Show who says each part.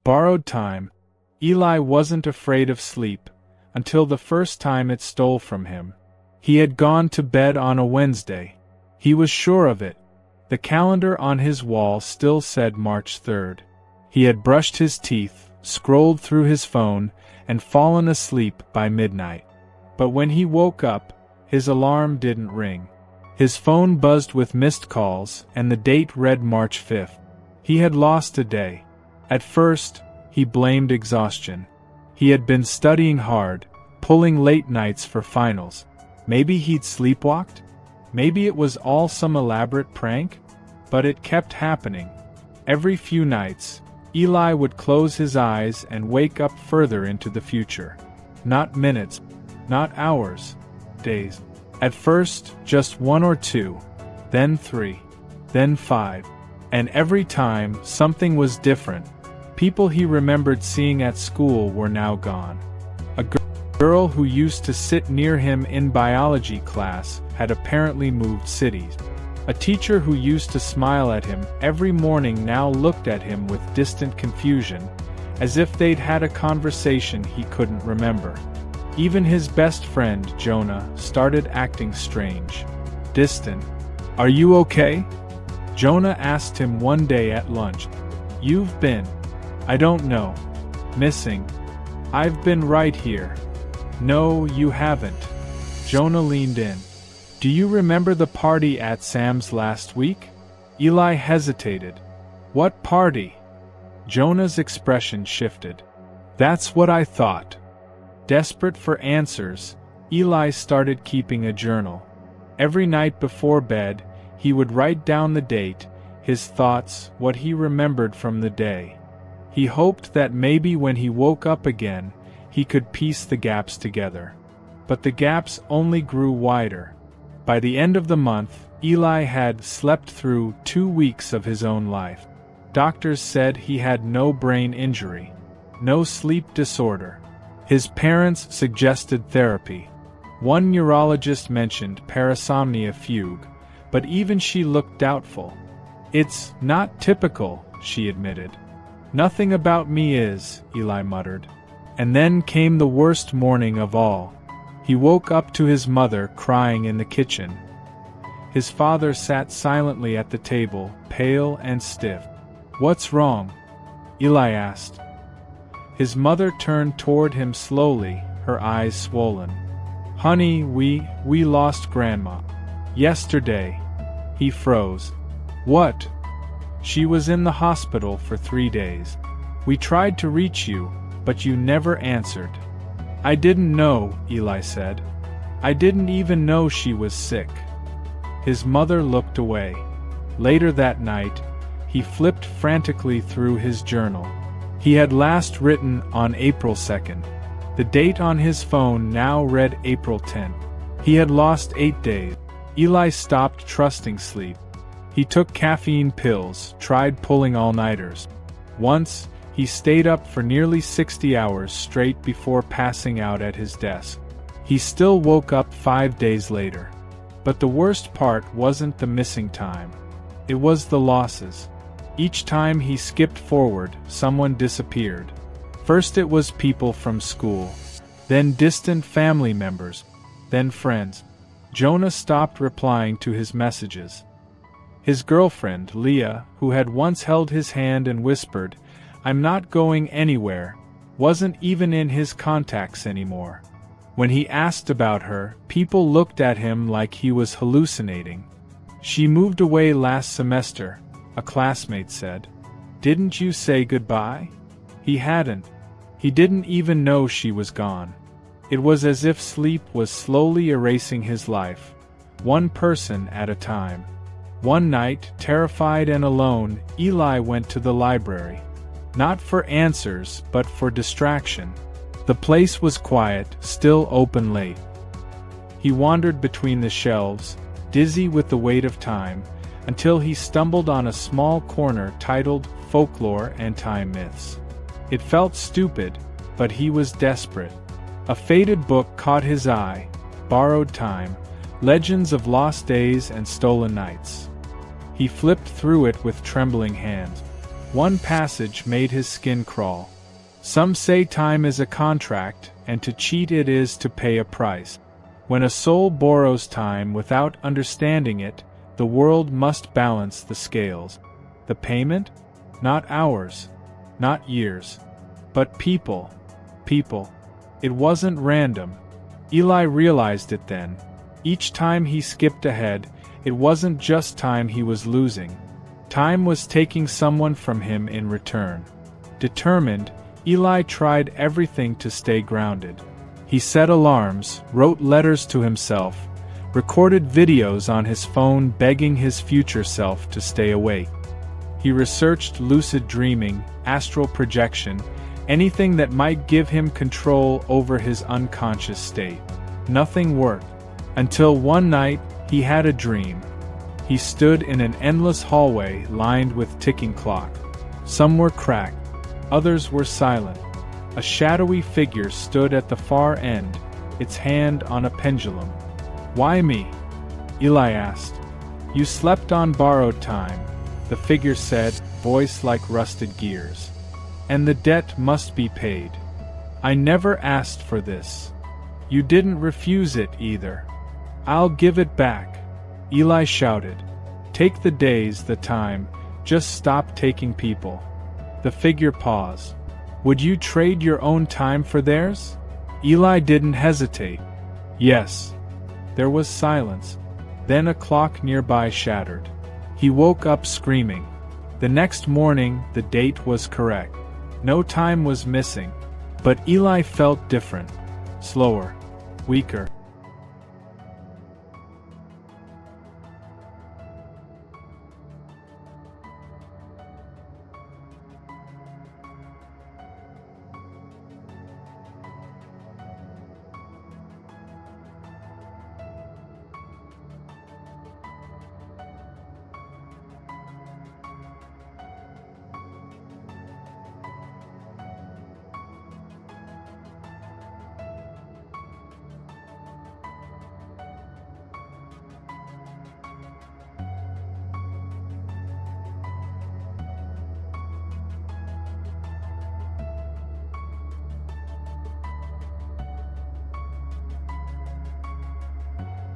Speaker 1: Borrowed time. Eli wasn't afraid of sleep, until the first time it stole from him. He had gone to bed on a Wednesday. He was sure of it. The calendar on his wall still said March 3rd. He had brushed his teeth, scrolled through his phone, and fallen asleep by midnight. But when he woke up, his alarm didn't ring. His phone buzzed with missed calls, and the date read March 5th. He had lost a day. At first, he blamed exhaustion. He had been studying hard, pulling late nights for finals. Maybe he'd sleepwalked? Maybe it was all some elaborate prank? But it kept happening. Every few nights, Eli would close his eyes and wake up further into the future. Not minutes, not hours, days. At first, just 1 or 2, then 3, then 5. And every time, something was different. People he remembered seeing at school were now gone. A girl who used to sit near him in biology class had apparently moved cities. A teacher who used to smile at him every morning now looked at him with distant confusion, as if they'd had a conversation he couldn't remember. Even his best friend, Jonah, started acting strange. Distant. "Are you okay?" Jonah asked him one day at lunch. "You've been, I don't know, missing. I've been right here." "No, you haven't." Jonah leaned in. "Do you remember the party at Sam's last week?" Eli hesitated. "What party?" Jonah's expression shifted. "That's what I thought." Desperate for answers, Eli started keeping a journal. Every night before bed, he would write down the date, his thoughts, what he remembered from the day. He hoped that maybe when he woke up again, he could piece the gaps together. But the gaps only grew wider. By the end of the month, Eli had slept through 2 weeks of his own life. Doctors said he had no brain injury, no sleep disorder. His parents suggested therapy. One neurologist mentioned parasomnia fugue, but even she looked doubtful. "It's not typical," she admitted. "Nothing about me is," Eli muttered. And then came the worst morning of all. He woke up to his mother crying in the kitchen. His father sat silently at the table, pale and stiff. "What's wrong?" Eli asked. His mother turned toward him slowly, her eyes swollen. "Honey, we lost Grandma. Yesterday." He froze. "What?" "She was in the hospital for 3 days. We tried to reach you, but you never answered." "I didn't know," Eli said. "I didn't even know she was sick." His mother looked away. Later that night, he flipped frantically through his journal. He had last written on April 2nd. The date on his phone now read April 10th. He had lost 8 days. Eli stopped trusting sleep. He took caffeine pills, tried pulling all-nighters. Once, he stayed up for nearly 60 hours straight before passing out at his desk. He still woke up 5 days later. But the worst part wasn't the missing time. It was the losses. Each time he skipped forward, someone disappeared. First it was people from school, then distant family members, then friends. Jonah stopped replying to his messages. His girlfriend, Leah, who had once held his hand and whispered, "I'm not going anywhere," wasn't even in his contacts anymore. When he asked about her, people looked at him like he was hallucinating. "She moved away last semester," a classmate said. "Didn't you say goodbye?" He hadn't. He didn't even know she was gone. It was as if sleep was slowly erasing his life, one person at a time. One night, terrified and alone, Eli went to the library. Not for answers, but for distraction. The place was quiet, still open late. He wandered between the shelves, dizzy with the weight of time, until he stumbled on a small corner titled Folklore and Time Myths. It felt stupid, but he was desperate. A faded book caught his eye, Borrowed Time, Legends of Lost Days and Stolen Nights. He flipped through it with trembling hands. One passage made his skin crawl. Some say time is a contract, and to cheat it is to pay a price. When a soul borrows time without understanding it, the world must balance the scales. The payment? Not hours, not years, but people. People. It wasn't random. Eli realized it then. Each time he skipped ahead, it wasn't just time he was losing. Time was taking someone from him in return. Determined, Eli tried everything to stay grounded. He set alarms, wrote letters to himself, recorded videos on his phone begging his future self to stay awake. He researched lucid dreaming, astral projection, anything that might give him control over his unconscious state. Nothing worked. Until one night, he had a dream. He stood in an endless hallway lined with ticking clocks. Some were cracked, others were silent. A shadowy figure stood at the far end, its hand on a pendulum. "Why me?" Eli asked. "You slept on borrowed time," the figure said, voice like rusted gears. "And the debt must be paid. I never asked for this. You didn't refuse it either. I'll give it back," Eli shouted. "Take the days, the time, just stop taking people." The figure paused. "Would you trade your own time for theirs?" Eli didn't hesitate. "Yes." There was silence. Then a clock nearby shattered. He woke up screaming. The next morning, the date was correct. No time was missing. But Eli felt different. Slower. Weaker.